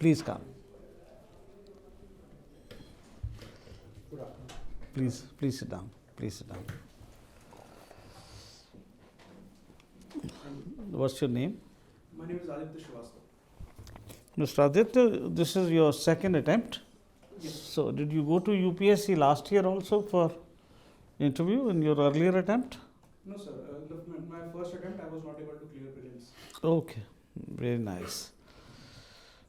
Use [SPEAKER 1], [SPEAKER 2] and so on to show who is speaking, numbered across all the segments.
[SPEAKER 1] Please come. Please sit down. Please sit down. What's your name?
[SPEAKER 2] My name is ADITYA SRIVASTAVA.
[SPEAKER 1] Mr. Aditya, this is your second attempt.
[SPEAKER 2] Yes.
[SPEAKER 1] So, did you go to UPSC last year also for interview in your earlier attempt?
[SPEAKER 2] No, sir. My first attempt, I was not able to clear prelims.
[SPEAKER 1] Okay, very nice.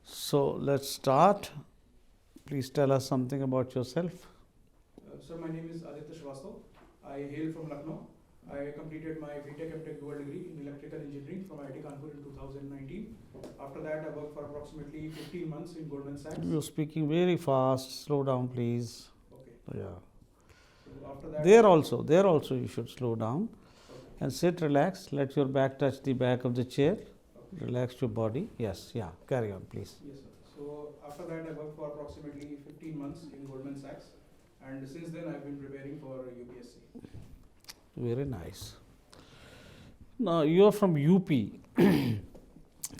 [SPEAKER 1] So, let's start. Please tell us something about yourself.
[SPEAKER 2] Sir, my name is ADITYA SRIVASTAVA. I hail from Lucknow. I completed my BTech MTech dual degree in electrical engineering from IIT Kanpur in 2019. After that, I worked for approximately 15 months in Goldman Sachs.
[SPEAKER 1] You're speaking very fast. Slow down, please.
[SPEAKER 2] Okay.
[SPEAKER 1] Yeah.
[SPEAKER 2] So after that,
[SPEAKER 1] There also you should slow down and sit, relax. Let your back touch the back of the chair.
[SPEAKER 2] Okay.
[SPEAKER 1] Relax your body. Yes, yeah. Carry on, please.
[SPEAKER 2] Yes, sir. So after that, I worked for approximately 15 months in Goldman Sachs. And since then, I've been preparing for UPSC.
[SPEAKER 1] Very nice. Now, you are from UP.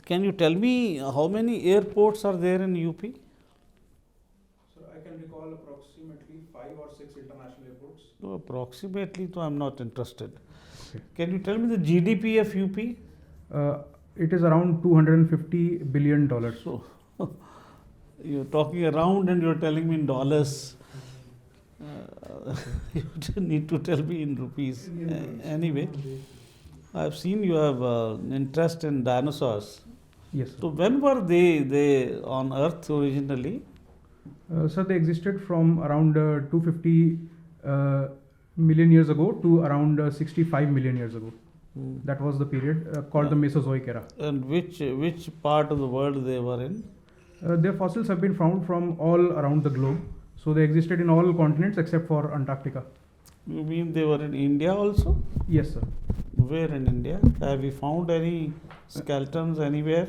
[SPEAKER 1] Can you tell me how many airports are there in UP?
[SPEAKER 2] So I can recall approximately 5 or 6 international airports.
[SPEAKER 1] No, approximately, so I'm not interested.
[SPEAKER 2] Okay.
[SPEAKER 1] Can you tell me the GDP of UP?
[SPEAKER 2] It is around $250 billion.
[SPEAKER 1] So, you're talking around and you're telling me in dollars. You need to tell me in rupees. Anyway, I've seen you have interest in dinosaurs.
[SPEAKER 2] Yes, sir.
[SPEAKER 1] So when were they on Earth originally?
[SPEAKER 2] Sir, they existed from around 250 million years ago to around 65 million years ago. That was the period called the Mesozoic era.
[SPEAKER 1] And which part of the world they were in?
[SPEAKER 2] Their fossils have been found from all around the globe. So they existed in all continents except for Antarctica.
[SPEAKER 1] You mean they were in India also?
[SPEAKER 2] Yes, sir.
[SPEAKER 1] Where in India? Have you found any skeletons anywhere?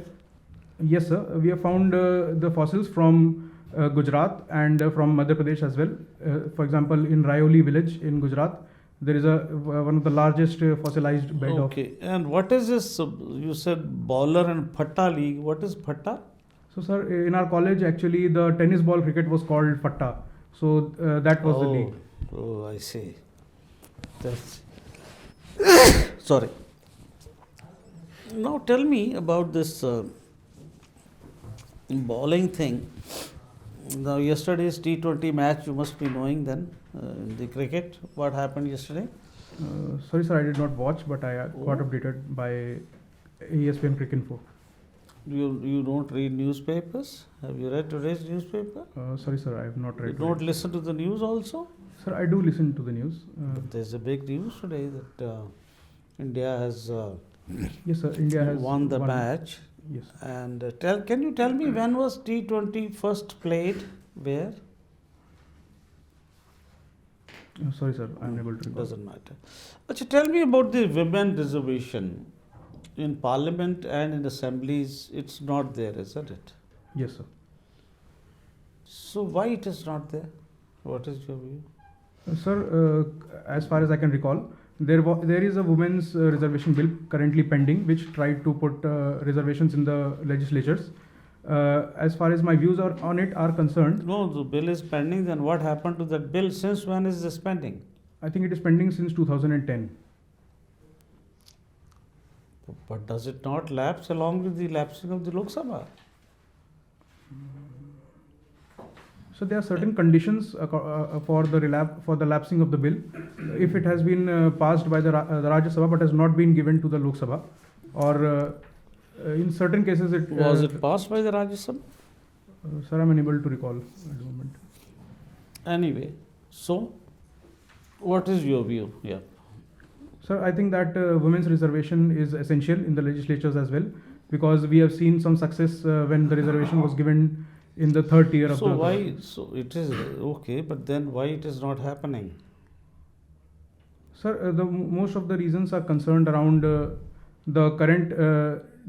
[SPEAKER 2] Yes, sir. We have found the fossils from Gujarat and from Madhya Pradesh as well. For example, in Raioli village in Gujarat, there is one of the largest fossilized bed of.
[SPEAKER 1] Okay. And what is this? You said bowler and Phatta league. What is Phatta?
[SPEAKER 2] So, sir, in our college, actually, the tennis ball cricket was called Fatta. So, that was the league.
[SPEAKER 1] Oh, I see. That's sorry. Now, tell me about this bowling thing. Now, yesterday's T20 match, you must be knowing then, in the cricket. What happened yesterday?
[SPEAKER 2] Sorry, sir, I did not watch, but I got updated by ESPN Cricket Info.
[SPEAKER 1] You don't read newspapers? Have you read today's newspaper?
[SPEAKER 2] Sorry, sir, I have not read.
[SPEAKER 1] You don't listen to the news also?
[SPEAKER 2] Sir, I do listen to the news.
[SPEAKER 1] But there's a big news today that India has
[SPEAKER 2] Yes, sir, India has
[SPEAKER 1] won the match.
[SPEAKER 2] Yes.
[SPEAKER 1] And can you tell me when was T20 first played? Where?
[SPEAKER 2] Sorry, sir, I am unable to recall.
[SPEAKER 1] Doesn't matter. Achha, tell me about the women reservation. In parliament and in assemblies, it's not there, isn't it?
[SPEAKER 2] Yes, sir.
[SPEAKER 1] So why it is not there? What is your view?
[SPEAKER 2] Sir, as far as I can recall, there is a women's reservation bill currently pending, which tried to put reservations in the legislatures. As far as my views on it are concerned.
[SPEAKER 1] No, the bill is pending. Then what happened to that bill? Since when is this pending?
[SPEAKER 2] I think it is pending since 2010.
[SPEAKER 1] But does it not lapse along with the lapsing of the Lok Sabha?
[SPEAKER 2] So there are certain conditions for the lapsing of the bill. If it has been passed by the Rajya Sabha but has not been given to the Lok Sabha, or in certain cases it
[SPEAKER 1] was it passed by the Rajya Sabha?
[SPEAKER 2] Sir, I am unable to recall at the moment.
[SPEAKER 1] Anyway, so what is your view? Yeah.
[SPEAKER 2] Sir, I think that women's reservation is essential in the legislatures as well, because we have seen some success when the reservation was given in the third tier of
[SPEAKER 1] so
[SPEAKER 2] the.
[SPEAKER 1] Why? So it is okay, but then why it is not happening?
[SPEAKER 2] Sir, most of the reasons are concerned around the current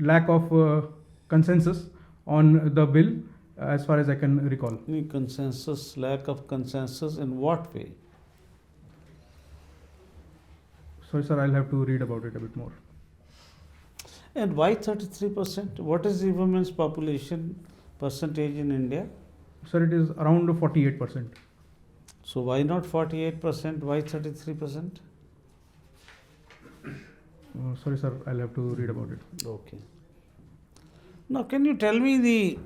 [SPEAKER 2] lack of consensus on the bill, as far as I can recall.
[SPEAKER 1] Any consensus, lack of consensus in what way?
[SPEAKER 2] Sorry, sir, I'll have to read about it a bit more.
[SPEAKER 1] And why 33%? What is the women's population Percentage in India?
[SPEAKER 2] Sir, it is around 48%.
[SPEAKER 1] So why not 48%? Why 33%?
[SPEAKER 2] Sorry, sir, I'll have to read about it.
[SPEAKER 1] Okay. Now, can you tell me the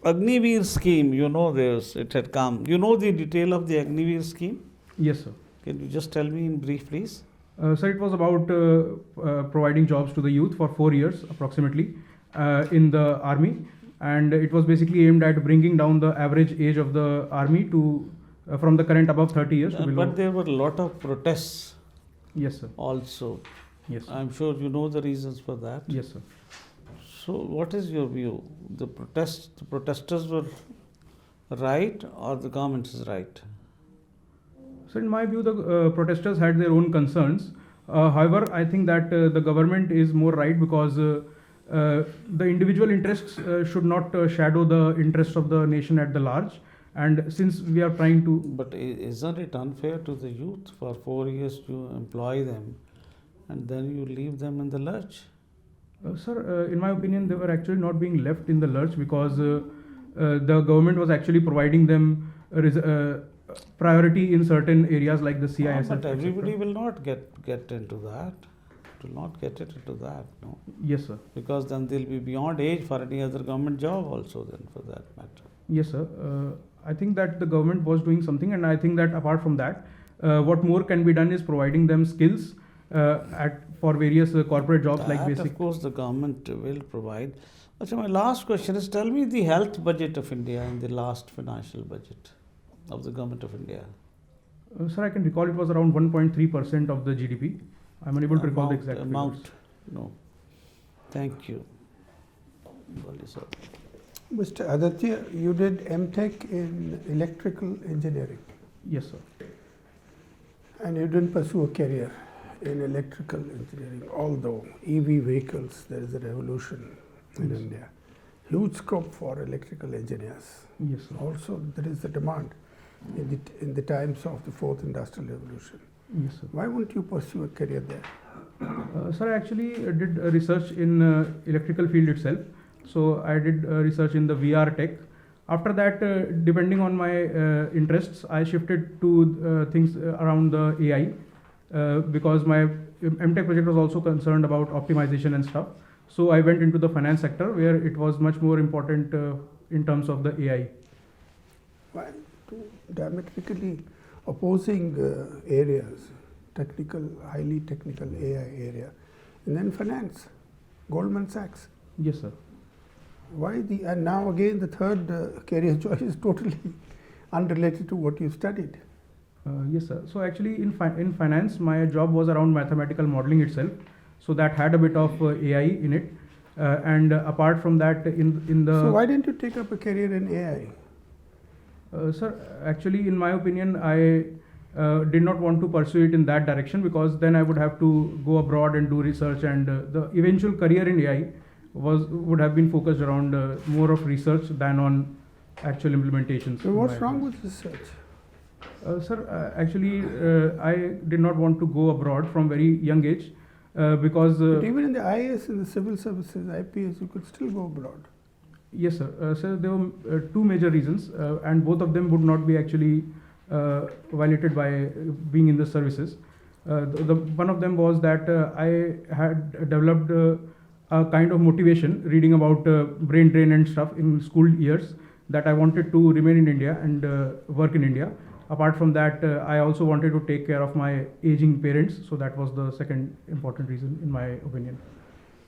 [SPEAKER 1] Agniveer scheme? You know this, it had come. You know the detail of the Agniveer scheme?
[SPEAKER 2] Yes, sir.
[SPEAKER 1] Can you just tell me in brief, please?
[SPEAKER 2] Sir, it was about providing jobs to the youth for 4 years approximately in the army, and it was basically aimed at bringing down the average age of the army to from the current above 30 years to below.
[SPEAKER 1] But there were a lot of protests
[SPEAKER 2] Yes, sir.
[SPEAKER 1] also.
[SPEAKER 2] Yes, sir.
[SPEAKER 1] I'm sure you know the reasons for that.
[SPEAKER 2] Yes, sir.
[SPEAKER 1] So, what is your view? The protesters were right, or the government is right?
[SPEAKER 2] So, in my view, the protesters had their own concerns. However, I think that the government is more right because the individual interests should not shadow the interests of the nation at the large. And since we are trying to.
[SPEAKER 1] But isn't it unfair to the youth for 4 years to employ them and then you leave them in the lurch?
[SPEAKER 2] Sir, in my opinion, they were actually not being left in the lurch because the government was actually providing them priority in certain areas like the CIS.
[SPEAKER 1] But everybody will not get into that. Will not get it into that, no.
[SPEAKER 2] Yes, sir.
[SPEAKER 1] Because then they'll be beyond age for any other government job also then, for that matter.
[SPEAKER 2] Yes, sir. I think that the government was doing something, and I think that apart from that, what more can be done is providing them skills for various corporate jobs like basic.
[SPEAKER 1] Of course, the government will provide. So my last question is: tell me the health budget of India in the last financial budget of the government of India.
[SPEAKER 2] Sir, I can recall it was around 1.3% of the GDP. I'm unable to recall the exact
[SPEAKER 1] amount.
[SPEAKER 2] figures.
[SPEAKER 1] No. Thank you. Sir.
[SPEAKER 3] Mr. Aditya, you did MTech in electrical engineering.
[SPEAKER 2] Yes, sir.
[SPEAKER 3] And you didn't pursue a career in electrical engineering, although EV vehicles, there is a revolution in India. Huge scope for electrical engineers.
[SPEAKER 2] Yes, sir.
[SPEAKER 3] Also, there is a demand in the times of the fourth industrial revolution.
[SPEAKER 2] Yes, sir.
[SPEAKER 3] Why won't you pursue a career there?
[SPEAKER 2] Sir, I actually did research in electrical field itself. So I did research in the VR tech. After that, depending on my interests, I shifted to things around the AI because my MTech project was also concerned about optimization and stuff. So I went into the finance sector where it was much more important in terms of the AI.
[SPEAKER 3] Why two diametrically opposing areas, highly technical AI area, and then finance, Goldman Sachs.
[SPEAKER 2] Yes, sir.
[SPEAKER 3] Why and now again the third career choice is totally unrelated to what you studied.
[SPEAKER 2] Yes, sir. So actually in finance, my job was around mathematical modeling itself. So that had a bit of AI in it. And apart from that, in the...
[SPEAKER 3] So why didn't you take up a career in AI?
[SPEAKER 2] Sir, actually in my opinion, I did not want to pursue it in that direction because then I would have to go abroad and do research, and the eventual career in AI would have been focused around more of research than on actual implementations.
[SPEAKER 3] So what's wrong with research?
[SPEAKER 2] Sir, actually I did not want to go abroad from very young age because...
[SPEAKER 3] but even in the IAS, in the civil services, IPS, you could still go abroad.
[SPEAKER 2] Yes, sir. Sir, there were two major reasons and both of them would not be actually violated by being in the services. One of them was that I had developed a kind of motivation reading about brain drain and stuff in school years that I wanted to remain in India and work in India. Apart from that, I also wanted to take care of my aging parents. So that was the second important reason in my opinion.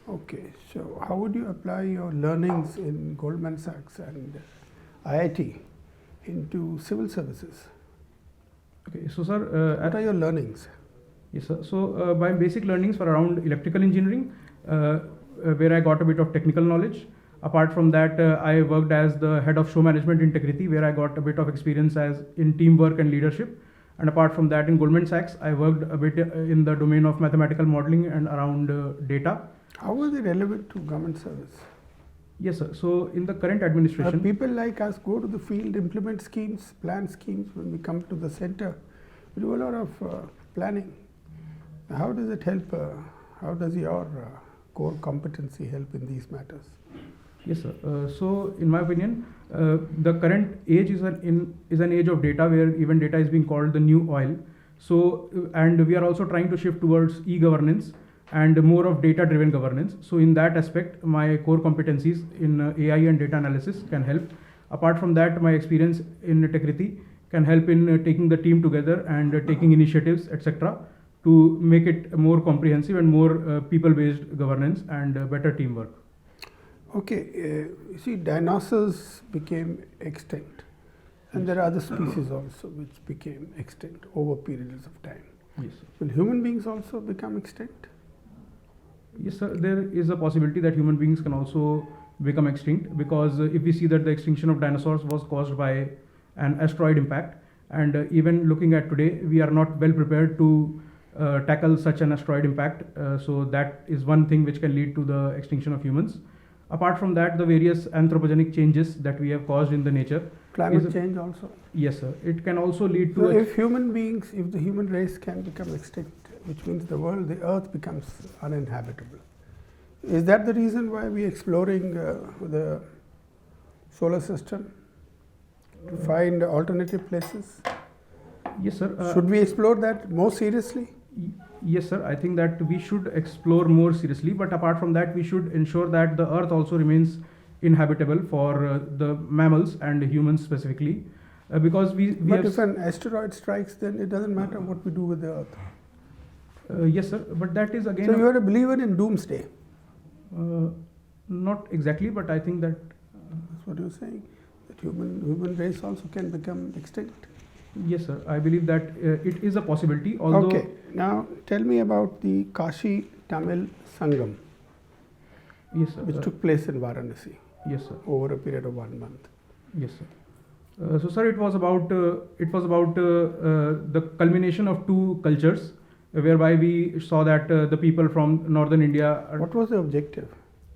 [SPEAKER 3] Okay, so how would you apply your learnings in Goldman Sachs and IIT into civil services?
[SPEAKER 2] Okay, so sir...
[SPEAKER 3] what are your learnings?
[SPEAKER 2] Yes, sir. So my basic learnings were around electrical engineering, where I got a bit of technical knowledge. Apart from that, I worked as the head of show management integrity, where I got a bit of experience as in teamwork and leadership. And apart from that, in Goldman Sachs, I worked a bit in the domain of mathematical modeling and around data.
[SPEAKER 3] How are they relevant to government service?
[SPEAKER 2] Yes, sir. So in the current administration,
[SPEAKER 3] people like us go to the field, implement schemes, plan schemes. When we come to the center, we do a lot of planning. How does it help? How does your core competency help in these matters?
[SPEAKER 2] Yes, sir. So, in my opinion, the current age is an age of data where even data is being called the new oil. So, and we are also trying to shift towards e-governance and more of data-driven governance. So, in that aspect, my core competencies in AI and data analysis can help. Apart from that, my experience in Tekriti can help in taking the team together and taking initiatives, etc., to make it more comprehensive and more people-based governance and better teamwork.
[SPEAKER 3] Okay, you see, dinosaurs became extinct, and there are other species also which became extinct over periods of time.
[SPEAKER 2] Yes, sir.
[SPEAKER 3] Will human beings also become extinct?
[SPEAKER 2] Yes, sir. There is a possibility that human beings can also become extinct, because if we see that the extinction of dinosaurs was caused by an asteroid impact, and even looking at today, we are not well prepared to tackle such an asteroid impact. So that is one thing which can lead to the extinction of humans. Apart from that, the various anthropogenic changes that we have caused in the nature.
[SPEAKER 3] Climate change also?
[SPEAKER 2] Yes, sir. It can also lead to.
[SPEAKER 3] So if the human race can become extinct, which means the earth becomes uninhabitable. Is that the reason why we are exploring the solar system? To find alternative places?
[SPEAKER 2] Yes, sir.
[SPEAKER 3] Should we explore that more seriously?
[SPEAKER 2] Yes, sir. I think that we should explore more seriously, but apart from that, we should ensure that the earth also remains inhabitable for the mammals and humans specifically, because
[SPEAKER 3] But if an asteroid strikes, then it doesn't matter what we do with the earth.
[SPEAKER 2] Yes, sir. But that is again.
[SPEAKER 3] So you are a believer in doomsday?
[SPEAKER 2] Not exactly, but I think that.
[SPEAKER 3] That's what you're saying. That human race also can become extinct.
[SPEAKER 2] Yes, sir. I believe that it is a possibility. Although.
[SPEAKER 3] Okay. Now tell me about the Kashi Tamil Sangam.
[SPEAKER 2] Yes, sir.
[SPEAKER 3] Which took place in Varanasi.
[SPEAKER 2] Yes, sir.
[SPEAKER 3] Over a period of 1 month.
[SPEAKER 2] Yes, sir. So, sir, it was about the culmination of two cultures, whereby we saw that the people from northern India.
[SPEAKER 3] What was the objective?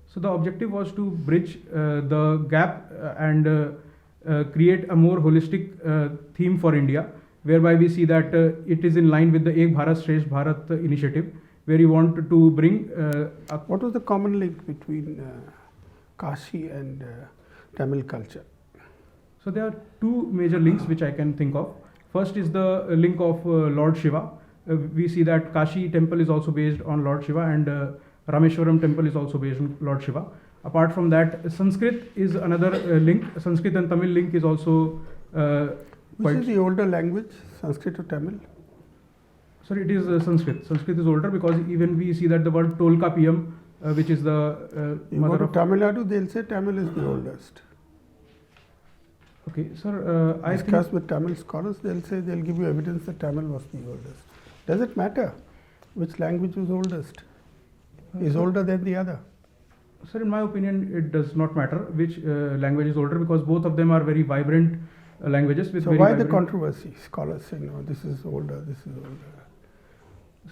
[SPEAKER 2] So the objective was to bridge the gap and create a more holistic theme for India, whereby we see that it is in line with the Ek Bharat Shresth Bharat initiative, where you want to bring.
[SPEAKER 3] What was the common link between Kashi and Tamil culture?
[SPEAKER 2] So there are two major links which I can think of. First is the link of Lord Shiva. We see that Kashi temple is also based on Lord Shiva, and Rameshwaram temple is also based on Lord Shiva. Apart from that, Sanskrit is another link. Sanskrit and Tamil link is also
[SPEAKER 3] Which is the older language, Sanskrit or Tamil?
[SPEAKER 2] Sir, it is Sanskrit. Sanskrit is older, because even we see that the word Tolkapiyam, which is the
[SPEAKER 3] you
[SPEAKER 2] mother
[SPEAKER 3] go to
[SPEAKER 2] of
[SPEAKER 3] Tamil Nadu, they'll say Tamil is the oldest.
[SPEAKER 2] Okay, sir. I
[SPEAKER 3] Discuss
[SPEAKER 2] think
[SPEAKER 3] with Tamil scholars, they'll give you evidence that Tamil was the oldest. Does it matter which language was oldest? Is older than the other?
[SPEAKER 2] Sir, in my opinion, it does not matter which language is older, because both of them are very vibrant languages. With
[SPEAKER 3] So
[SPEAKER 2] very
[SPEAKER 3] why the
[SPEAKER 2] vibrant.
[SPEAKER 3] controversy? Scholars say no, this is older, this is older.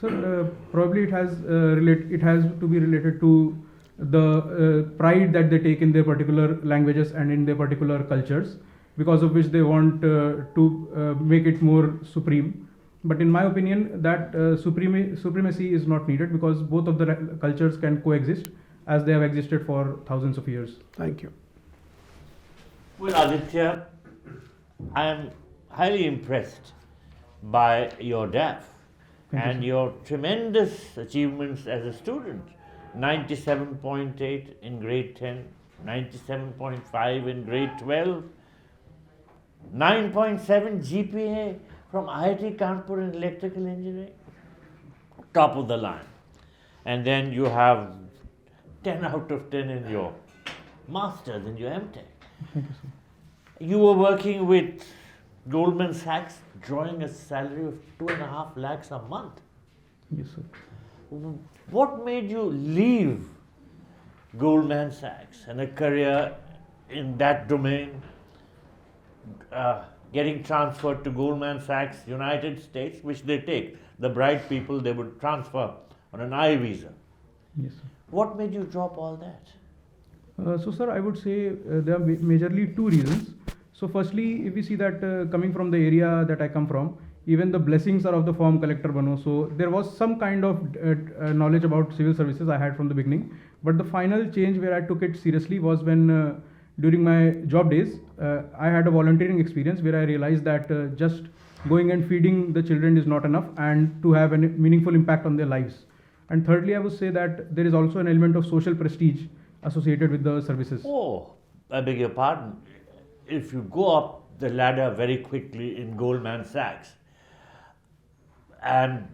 [SPEAKER 2] Sir, probably it has to be related to the pride that they take in their particular languages and in their particular cultures, because of which they want to make it more supreme. But in my opinion, that supremacy is not needed, because both of the cultures can coexist as they have existed for thousands of years.
[SPEAKER 3] Thank you.
[SPEAKER 4] Well, Aditya, I am highly impressed by your DAF and your tremendous achievements as a student. 97.8 in grade 10, 97.5 in grade 12, 9.7 GPA from IIT Kanpur in electrical engineering, top of the line. And then you have 10 out of 10 in your masters, in your MTech.
[SPEAKER 2] Thank you, sir.
[SPEAKER 4] You were working with Goldman Sachs, drawing a salary of 2.5 lakhs a month.
[SPEAKER 2] Yes, sir.
[SPEAKER 4] What made you leave Goldman Sachs and a career in that domain, getting transferred to Goldman Sachs, United States, which they take? The bright people, they would transfer on an I visa.
[SPEAKER 2] Yes, sir.
[SPEAKER 4] What made you drop all that?
[SPEAKER 2] So, sir, I would say there are majorly two reasons. So, firstly, if we see that coming from the area that I come from, even the blessings are of the form collector bano. So, there was some kind of knowledge about civil services I had from the beginning. But the final change where I took it seriously was when during my job days, I had a volunteering experience where I realized that just going and feeding the children is not enough, and to have a meaningful impact on their lives. And thirdly, I would say that there is also an element of social prestige associated with the services.
[SPEAKER 4] Oh, I beg your pardon. If you go up the ladder very quickly in Goldman Sachs and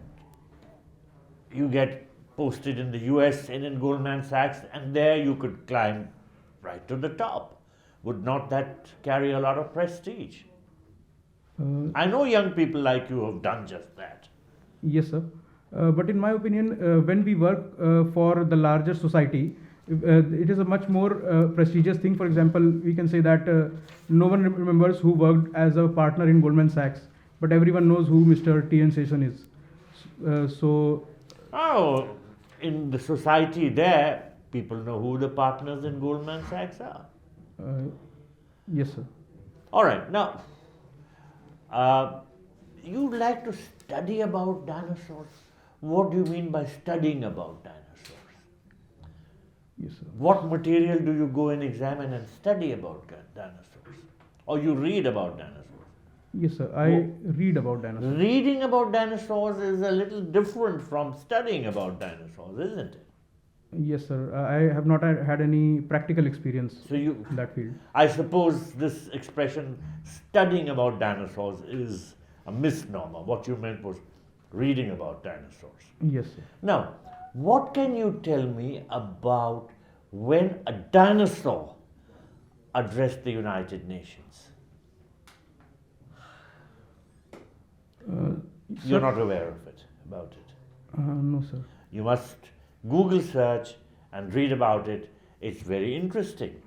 [SPEAKER 4] you get posted in the US and in Goldman Sachs, and there you could climb right to the top. Would not that carry a lot of prestige? I know young people like you have done just that.
[SPEAKER 2] Yes, sir. But in my opinion, when we work for the larger society, it is a much more prestigious thing. For example, we can say that no one remembers who worked as a partner in Goldman Sachs, but everyone knows who Mr. T.N. Seshan is.
[SPEAKER 4] Oh, in the society there, people know who the partners in Goldman Sachs are.
[SPEAKER 2] Yes, sir.
[SPEAKER 4] All right, now, you'd like to study about dinosaurs. What do you mean by studying about dinosaurs?
[SPEAKER 2] Yes, sir.
[SPEAKER 4] What material do you go and examine and study about dinosaurs? Or you read about dinosaurs?
[SPEAKER 2] Yes, sir. I read about dinosaurs.
[SPEAKER 4] Reading about dinosaurs is a little different from studying about dinosaurs, isn't it?
[SPEAKER 2] Yes, sir. I have not had any practical experience in that field.
[SPEAKER 4] I suppose this expression, studying about dinosaurs, is a misnomer. What you meant was reading about dinosaurs.
[SPEAKER 2] Yes, sir.
[SPEAKER 4] Now, what can you tell me about when a dinosaur addressed the United Nations? You're not aware of it, about it?
[SPEAKER 2] No, sir.
[SPEAKER 4] You must Google search and read about it. It's very interesting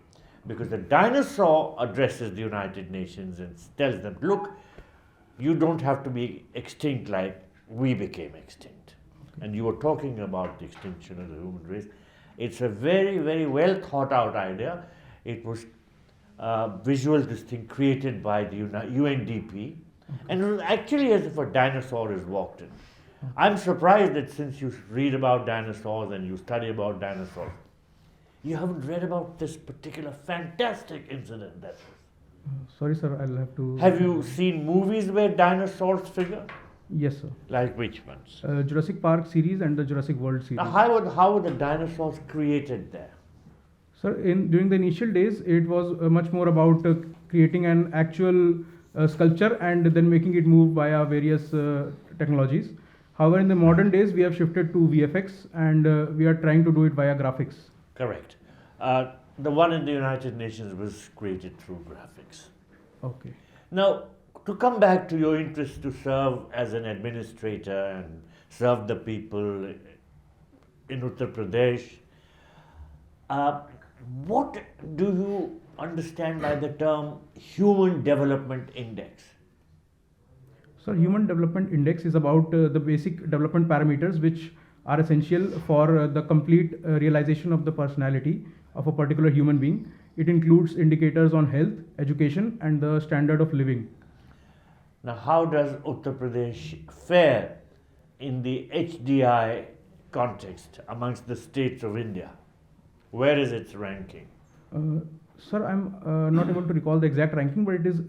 [SPEAKER 4] because the dinosaur addresses the United Nations and tells them, look, you don't have to be extinct like we became extinct. And you were talking about the extinction of the human race. It's a very, very well thought out idea. It was visual, this thing created by the UNDP. And it was actually as if a dinosaur has walked in. I'm surprised that since you read about dinosaurs and you study about dinosaurs, you haven't read about this particular fantastic incident that was.
[SPEAKER 2] Sorry, sir. I'll have to.
[SPEAKER 4] Have you seen movies where dinosaurs figure?
[SPEAKER 2] Yes, sir.
[SPEAKER 4] Like which ones?
[SPEAKER 2] Jurassic Park series and the Jurassic World series.
[SPEAKER 4] Now, how were the dinosaurs created there?
[SPEAKER 2] Sir, during the initial days, it was much more about creating an actual sculpture and then making it move via various technologies. However, in the modern days, we have shifted to VFX and we are trying to do it via graphics.
[SPEAKER 4] Correct. The one in the United Nations was created through graphics.
[SPEAKER 2] Okay.
[SPEAKER 4] Now, to come back to your interest to serve as an administrator and serve the people in Uttar Pradesh, what do you understand by the term Human Development Index?
[SPEAKER 2] So, Human Development Index is about the basic development parameters which are essential for the complete realization of the personality of a particular human being. It includes indicators on health, education, and the standard of living.
[SPEAKER 4] Now, how does Uttar Pradesh fare in the HDI context amongst the states of India? Where is its ranking?
[SPEAKER 2] Sir, I'm not able to recall the exact ranking, but it is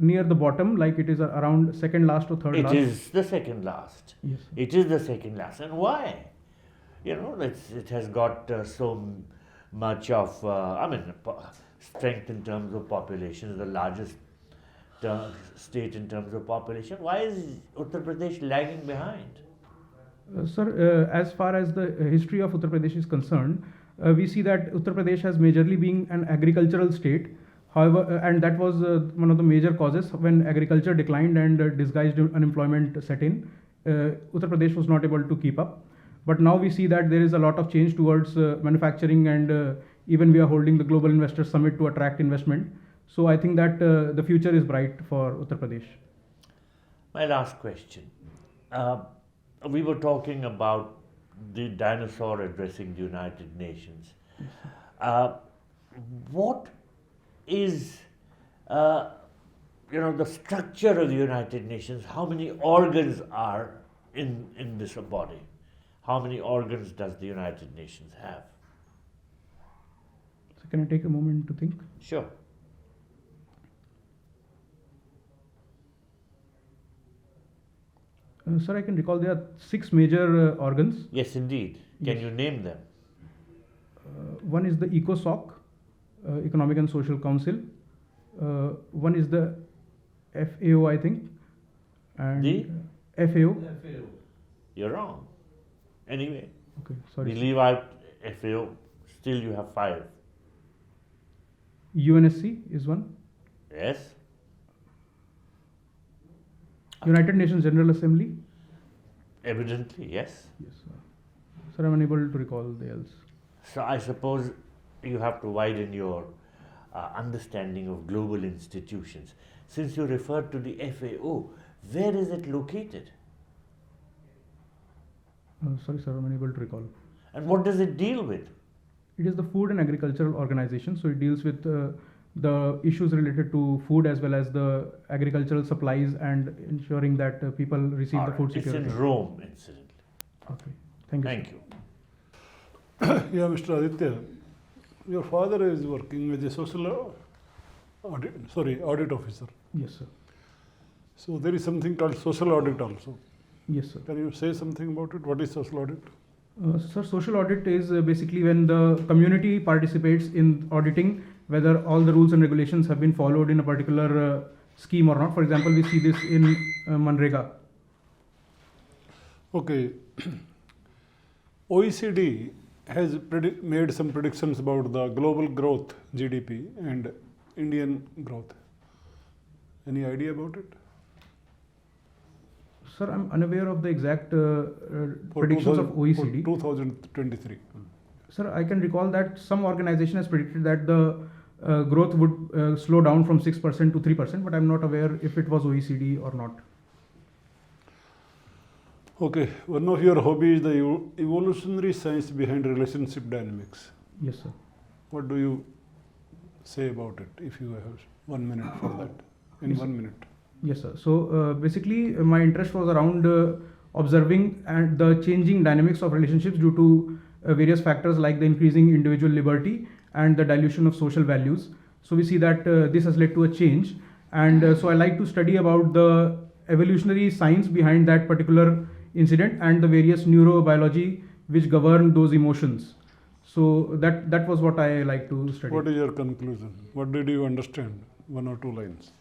[SPEAKER 2] near the bottom, like it is around second last or third last.
[SPEAKER 4] It is the second last.
[SPEAKER 2] Yes.
[SPEAKER 4] It is the second last. And why? You know, it has got so much of, strength in terms of population, the largest state in terms of population. Why is Uttar Pradesh lagging behind?
[SPEAKER 2] Sir, as far as the history of Uttar Pradesh is concerned, we see that Uttar Pradesh has majorly been an agricultural state. However, and that was one of the major causes when agriculture declined and disguised unemployment set in. Uttar Pradesh was not able to keep up. But now we see that there is a lot of change towards manufacturing, and even we are holding the Global Investor Summit to attract investment. So I think that the future is bright for Uttar Pradesh.
[SPEAKER 4] My last question. We were talking about the dinosaur addressing the United Nations. What is, the structure of the United Nations? How many organs are in this body? How many organs does the United Nations have?
[SPEAKER 2] So can I take a moment to think?
[SPEAKER 4] Sure.
[SPEAKER 2] Sir, I can recall there are 6 major organs.
[SPEAKER 4] Yes, indeed. Can
[SPEAKER 2] Yes.
[SPEAKER 4] you name them?
[SPEAKER 2] One is the ECOSOC, Economic and Social Council. One is the FAO, I think. And
[SPEAKER 4] The?
[SPEAKER 2] FAO.
[SPEAKER 4] You're wrong. Anyway,
[SPEAKER 2] Okay,
[SPEAKER 4] we
[SPEAKER 2] sorry.
[SPEAKER 4] leave out FAO. Still, you have 5.
[SPEAKER 2] UNSC is one.
[SPEAKER 4] Yes.
[SPEAKER 2] United Nations General Assembly.
[SPEAKER 4] Evidently, yes.
[SPEAKER 2] Yes, sir. Sir, I'm unable to recall the else.
[SPEAKER 4] So I suppose you have to widen your understanding of global institutions. Since you referred to the FAO, where is it located?
[SPEAKER 2] Sorry, sir, I'm unable to recall.
[SPEAKER 4] And what does it deal with?
[SPEAKER 2] It is the Food and Agricultural Organization, so it deals with the issues related to food as well as the agricultural supplies and ensuring that people receive the food
[SPEAKER 4] It's
[SPEAKER 2] security.
[SPEAKER 4] in Rome, incidentally.
[SPEAKER 2] Okay, thank you.
[SPEAKER 4] Thank you.
[SPEAKER 5] Yeah, Mr. Aditya, your father is working as a social audit officer.
[SPEAKER 2] Yes, sir.
[SPEAKER 5] So there is something called social audit also.
[SPEAKER 2] Yes, sir.
[SPEAKER 5] Can you say something about it? What is social audit?
[SPEAKER 2] Sir, social audit is basically when the community participates in auditing whether all the rules and regulations have been followed in a particular scheme or not. For example, we see this in Manrega.
[SPEAKER 5] Okay. OECD has made some predictions about the global growth, GDP, and Indian growth. Any idea about it?
[SPEAKER 2] Sir, I'm unaware of the exact
[SPEAKER 5] For
[SPEAKER 2] predictions of
[SPEAKER 5] 2000
[SPEAKER 2] OECD.
[SPEAKER 5] For 2023.
[SPEAKER 2] Sir, I can recall that some organization has predicted that the growth would slow down from 6% to 3%, but I'm not aware if it was OECD or not.
[SPEAKER 5] Okay, one of your hobbies is the evolutionary science behind relationship dynamics.
[SPEAKER 2] Yes, sir.
[SPEAKER 5] What do you say about it, if you have 1 minute for that? In
[SPEAKER 2] Yes,
[SPEAKER 5] 1 minute.
[SPEAKER 2] Yes, sir. So basically, my interest was around observing and the changing dynamics of relationships due to various factors like the increasing individual liberty and the dilution of social values. So we see that this has led to a change, and so I like to study about the evolutionary science behind that particular incident and the various neurobiology which govern those emotions. So that was what I like to study.
[SPEAKER 5] What is your conclusion? What did you understand? 1 or 2 lines.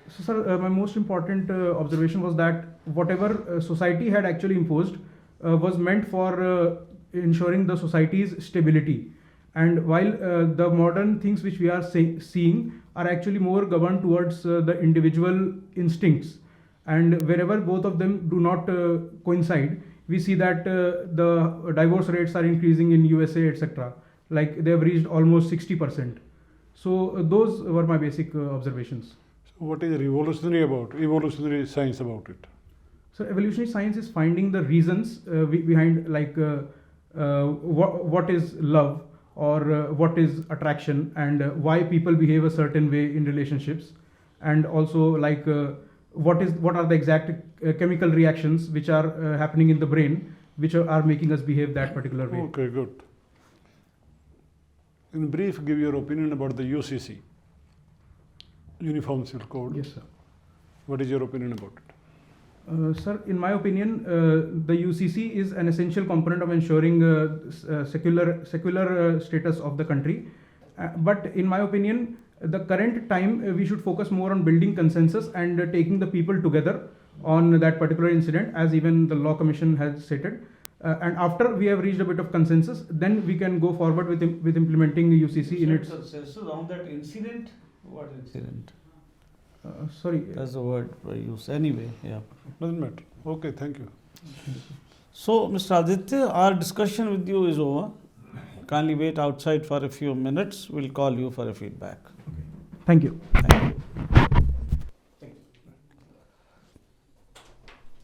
[SPEAKER 2] So, sir, my most important observation was that whatever society had actually imposed was meant for ensuring the society's stability. And while the modern things which we are seeing are actually more governed towards the individual instincts, and wherever both of them do not coincide, we see that the divorce rates are increasing in USA, etc. Like they have reached almost 60%. So those were my basic observations.
[SPEAKER 5] So what is evolutionary science about it?
[SPEAKER 2] So evolutionary science is finding the reasons behind like what is love or what is attraction and why people behave a certain way in relationships, and also like what are the exact chemical reactions which are happening in the brain which are making us behave that particular way.
[SPEAKER 5] Okay, good. In brief, give your opinion about the UCC, Uniform Civil Code.
[SPEAKER 2] Yes, sir.
[SPEAKER 5] What is your opinion about it?
[SPEAKER 2] Sir, in my opinion, the UCC is an essential component of ensuring secular status of the country. But in my opinion, the current time we should focus more on building consensus and taking the people together on that particular incident, as even the Law Commission has stated. And after we have reached a bit of consensus, then we can go forward with implementing the UCC in its.
[SPEAKER 1] Consensus on that incident? What incident?
[SPEAKER 2] Sorry.
[SPEAKER 1] That's the word I use. Anyway, yeah.
[SPEAKER 5] Doesn't matter. Okay, thank you.
[SPEAKER 1] So, Mr. Aditya, our discussion with you is over. Kindly wait outside for a few minutes. We'll call you for a feedback.
[SPEAKER 2] Thank you.
[SPEAKER 1] Thank you.